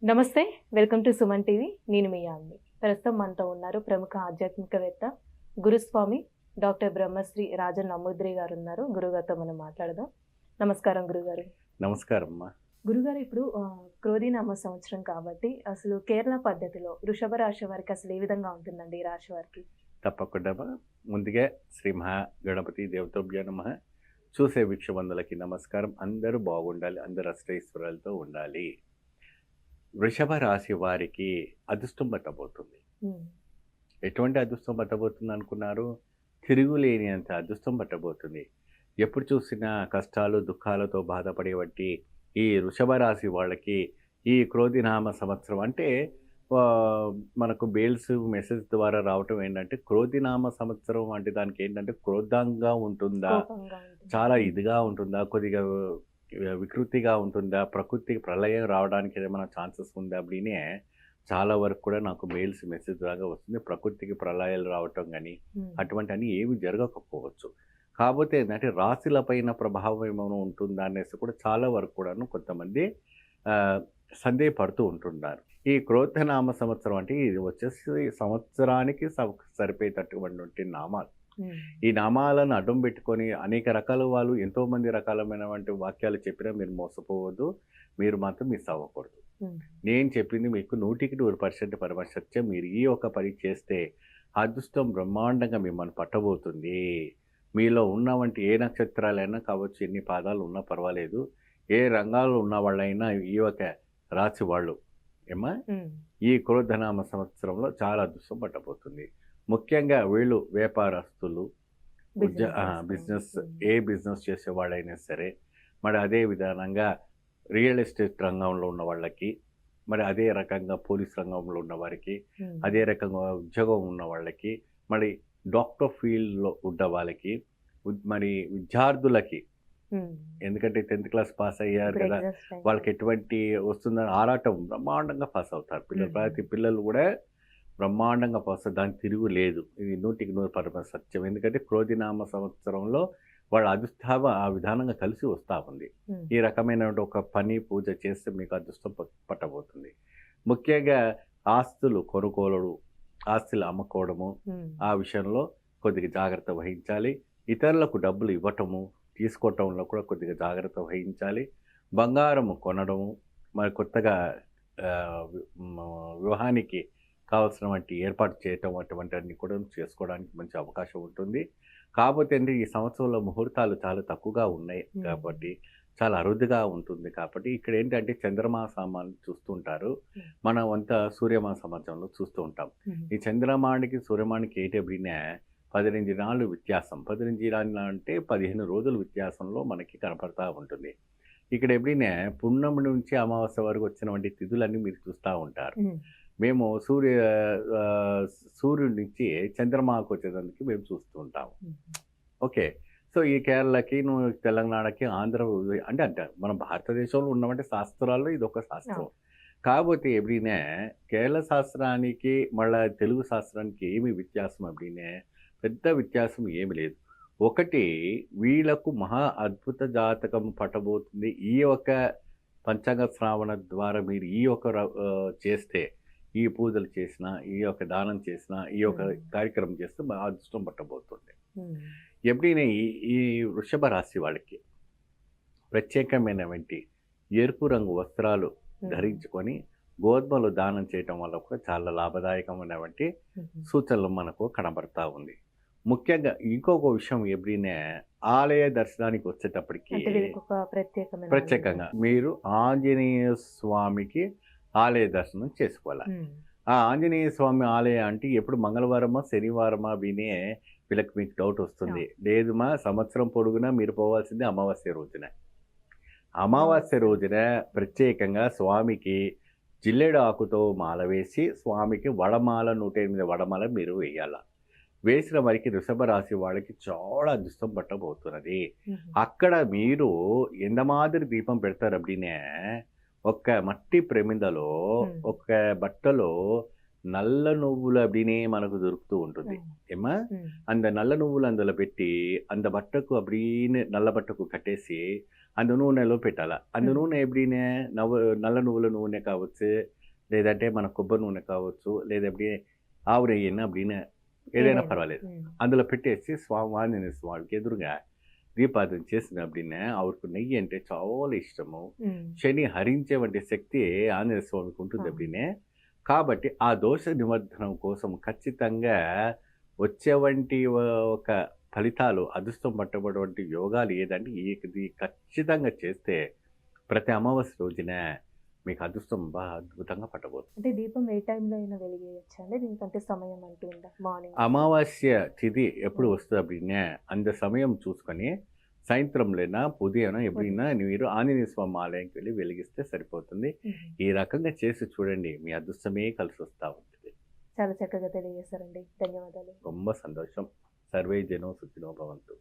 నమస్తే. Welcome to Suman TV. నేను మీ యామిని. ప్రస్తుతం మనతో ఉన్నారు ప్రముఖ ఆధ్యాత్మికవేత్త, గురుస్వామి డాక్టర్ బ్రహ్మశ్రీ రాజన్ నమూద్రి గారు ఉన్నారు. గురుగారితో మనం మాట్లాడదాం. నమస్కారం గురుగారు. నమస్కారం అమ్మా. గురుగారు ఇప్పుడు క్రోధినామ సంవత్సరం కాబట్టి అసలు కేరళ పద్ధతిలో వృషభ రాశి వారికి అసలు ఏ విధంగా ఉంటుందండి ఈ రాశి వారికి? తప్పకుండా ముందుగా శ్రీ మహా గణపతి దేవతోభ్యో నమః. చూసే వీక్షబంధులకి నమస్కారం. అందరూ బాగుండాలి, అందరూ అష్టైశ్వర్యాలతో ఉండాలి. వృషభ రాశి వారికి అదృష్టం పట్టబోతుంది. ఎటువంటి అదృష్టం పట్టబోతుంది అనుకున్నారు? తిరుగులేని అంత అదృష్టం పట్టబోతుంది. ఎప్పుడు చూసినా కష్టాలు దుఃఖాలతో బాధపడేవంటి ఈ వృషభ రాశి వాళ్ళకి ఈ క్రోధినామ సంవత్సరం అంటే మనకు బెయిల్స్ మెసేజ్ ద్వారా రావటం ఏంటంటే క్రోధినామ సంవత్సరం అంటే దానికి ఏంటంటే క్రోధంగా ఉంటుందా, కోపంగా ఉంటుంది. చాలా ఇదిగా ఉంటుందా, కొద్దిగా వికృతిగా ఉంటుందా, ప్రకృతికి ప్రళయం రావడానికి ఏమైనా ఛాన్సెస్ ఉందా అప్పుడే చాలా వరకు కూడా నాకు మెయిల్స్ మెసేజ్ లాగా వస్తుంది. ప్రకృతికి ప్రళయాలు రావటం కానీ అటువంటి అని ఏమి జరగకపోవచ్చు. కాకపోతే ఏంటంటే రాశుల పైన ప్రభావం ఏమైనా ఉంటుందా అనేసి కూడా చాలా వరకు కూడాను కొంతమంది సందేహపడుతూ ఉంటున్నారు. ఈ క్రోధనామ సంవత్సరం అంటే ఇది వచ్చేసి సంవత్సరానికి సరిపోయేటటువంటి నామాలు. ఈ నామాలను అడ్డం పెట్టుకొని అనేక రకాల వాళ్ళు ఎంతోమంది రకాలమైనటువంటి వాక్యాలు చెప్పినా మీరు మోసపోవద్దు, మీరు మాత్రం మిస్ అవ్వకూడదు. నేను చెప్పింది మీకు 100% పరమ సత్యం. మీరు ఈ ఒక్క పని చేస్తే అదృష్టం బ్రహ్మాండంగా మిమ్మల్ని పట్టబోతుంది. మీలో ఉన్నవంటి ఏ నక్షత్రాలైనా కావచ్చు, ఎన్ని పాదాలు ఉన్నా పర్వాలేదు, ఏ రంగాల్లో ఉన్న వాళ్ళైనా ఈ ఒక రాశి వాళ్ళు ఏమా ఈ క్రోధనామ సంవత్సరంలో చాలా అదృష్టం పట్టబోతుంది. ముఖ్యంగా వీళ్ళు వ్యాపారస్తులు, బిజినెస్ ఏ బిజినెస్ చేసే వాళ్ళైనా సరే, మరి అదే విధానంగా రియల్ ఎస్టేట్ రంగంలో ఉన్న వాళ్ళకి, మరి అదే రకంగా పోలీస్ రంగంలో ఉన్న వారికి, అదే రకంగా ఉద్యోగం ఉన్న వాళ్ళకి, మరి డాక్టర్ ఫీల్డ్లో ఉన్న వాళ్ళకి, మరి విద్యార్థులకి, ఎందుకంటే 10th క్లాస్ పాస్ అయ్యారు కదా, వాళ్ళకి ఎటువంటి వస్తుందని ఆరాటం బ్రహ్మాండంగా పాస్ అవుతారు పిల్లలు. ప్రతి పిల్లలు కూడా బ్రహ్మాండంగా పాస్ అవుతారు. దానికి తిరుగు లేదు. ఇది 100% సత్యం. ఎందుకంటే క్రోధినామ సంవత్సరంలో వాళ్ళ అదృష్టం ఆ విధానంగా కలిసి వస్తూ ఉంది. ఈ రకమైన ఒక పని పూజ చేస్తే మీకు అదృష్టం పట్టబోతుంది. ముఖ్యంగా ఆస్తులు కొనుగోలు, ఆస్తులు అమ్ముకోవడము, ఆ విషయంలో కొద్దిగా జాగ్రత్త వహించాలి. ఇతరులకు డబ్బులు ఇవ్వటము తీసుకోవటంలో కూడా కొద్దిగా జాగ్రత్త వహించాలి. బంగారము కొనడము, మరి కొత్తగా వివాహానికి కావాల్సినటువంటి ఏర్పాటు చేయటం అటువంటివన్నీ కూడా చేసుకోవడానికి మంచి అవకాశం ఉంటుంది. కాకపోతే అంటే ఈ సంవత్సరంలో ముహూర్తాలు చాలా తక్కువగా ఉన్నాయి కాబట్టి, చాలా అరుదుగా ఉంటుంది కాబట్టి, ఇక్కడ ఏంటంటే చంద్రమాసాన్ని చూస్తుంటారు, మనం అంతా సూర్యమాస సంవత్సరంలో చూస్తూ ఉంటాం. ఈ చంద్రమానికి సూర్యమానికి ఏంటంటే 15 దినాలు వ్యత్యాసం. 15 దినాలు అంటే 15 రోజుల వ్యత్యాసంలో మనకి కనపడతా ఉంటుంది. ఇక్కడ ఎప్పుడైనా పున్నమి నుంచి అమావాస్య వరకు వచ్చినటువంటి తిథులన్నీ మీరు చూస్తూ ఉంటారు. మేము సూర్యుడి నుంచి చంద్రమాకు వచ్చేదానికి మేము చూస్తూ ఉంటాము. ఓకే. సో ఈ కేరళకి, తెలంగాణకి, ఆంధ్ర అంటే మన భారతదేశంలో ఉన్నవంటి శాస్త్రాల్లో ఇది ఒక శాస్త్రం. కాకపోతే ఎప్పుడైనా కేరళ శాస్త్రానికి మళ్ళీ తెలుగు శాస్త్రానికి ఏమి వ్యత్యాసం అప్పుడే పెద్ద వ్యత్యాసం ఏమి లేదు. ఒకటి, వీళ్ళకు మహా అద్భుత జాతకం పట్టబోతుంది. ఈ ఒక పంచాంగ శ్రావణ ద్వారా మీరు ఈ ఒక చేస్తే, ఈ పూజలు చేసినా, ఈ యొక్క దానం చేసినా, ఈ యొక్క కార్యక్రమం చేస్తే అదృష్టం పట్టబోతుంది. ఎప్పుడైనా ఈ వృషభ రాశి వాళ్ళకి ప్రత్యేకమైనటువంటి ఎరుపు రంగు వస్త్రాలు ధరించుకొని గోధుమలు దానం చేయటం వల్ల కూడా చాలా లాభదాయకమైనటువంటి సూచనలు మనకు కనబడతా ఉంది. ముఖ్యంగా ఇంకొక విషయం, ఎప్పుడైనా ఆలయ దర్శనానికి వచ్చేటప్పటికి ప్రత్యేకంగా మీరు ఆంజనేయ స్వామికి ఆలయ దర్శనం చేసుకోవాలి. ఆ ఆంజనేయ స్వామి ఆలయం అంటే ఎప్పుడు మంగళవారమా శనివారమా వినే వీళ్ళకి మీకు డౌట్ వస్తుంది. లేదు మా సంవత్సరం పొడుగునా మీరు పోవాల్సింది అమావాస్య రోజున. అమావాస్య రోజున ప్రత్యేకంగా స్వామికి జిల్లేడు ఆకుతో మాల వేసి స్వామికి వడమాల 108 వడమాల మీరు వేయాల. వేసిన వారికి వృషభ రాశి వాళ్ళకి చాలా అదృష్టం పట్టబోతున్నది. అక్కడ మీరు ఎంత మాదిరి దీపం పెడతారు అప్పుడే ఒక మట్టి ప్రమిదలో ఒక బట్టలో నల్ల నువ్వులు అప్పుడే మనకు దొరుకుతూ ఉంటుంది ఏమా. అంద నల్ల నువ్వులు అందులో పెట్టి అంద బట్టకు అప్పుడే నల్ల బట్టకు కట్టేసి அந்த నూనెలో పెట్టాలా அந்த మ్మ్. నూనె எப்படின்னு నల్ల నువ్వుల నూనె కావచ్చు లేదంటే మన కొబ్బరి నూనె కావచ్చు లేదా எப்படி ఆవు నెయ్యి அப்படின்னு ఏదైనా ఏదైనా పర్వాలేదు మ్మ్. అందులో పెట్టేసి ఆంజనేయ స్వామికి ఎదురుగా దీపారాధన చేసిన అప్పుడినే அவருக்கு నెయ్యి అంటే చాలా ఇష్టము మ్మ్. శని హరించే వంటి శక్తి ఆంజనేయ స్వామికి ఉంటుంది అవును. అప్పుడినే కాబట్టి ఆ దోష నివర్ధనం కోసం ఖచ్చితంగా వచ్చే వంటి ఒక ఫలితాలు అదృష్టం పట్టబడి యోగాలు ఏదంటే ఇది ఖచ్చితంగా చేస్తే ప్రతి అమావాస్య రోజున మీకు అదృష్టం బాగా అద్భుతంగా పట్టబోతుంది అంటే దీపం ఏ టైంలో అయినా వెలిగేయచ్చా అండి? దీనికంటే సమయం అంటూ ఉందా? మార్నింగ్ అమావాస్య తిథి ఎప్పుడు వస్తుంది అప్పుడినే అంత సమయం చూసుకొని సాయంత్రంలోనా ఉదయం ఎప్పుడైనా మీరు ఆంజనేయ స్వామి ఆలయంకి వెళ్ళి వెలిగిస్తే సరిపోతుంది ఈ రకంగా చేసి చూడండి మీ అదృష్టమే కలిసి వస్తూ ఉంటుంది చాలా చక్కగా తెలియజేశారండి. ధన్యవాదాలు. ரொம்ப సంతోషం సర్వే జనో సుఖినో భవంతు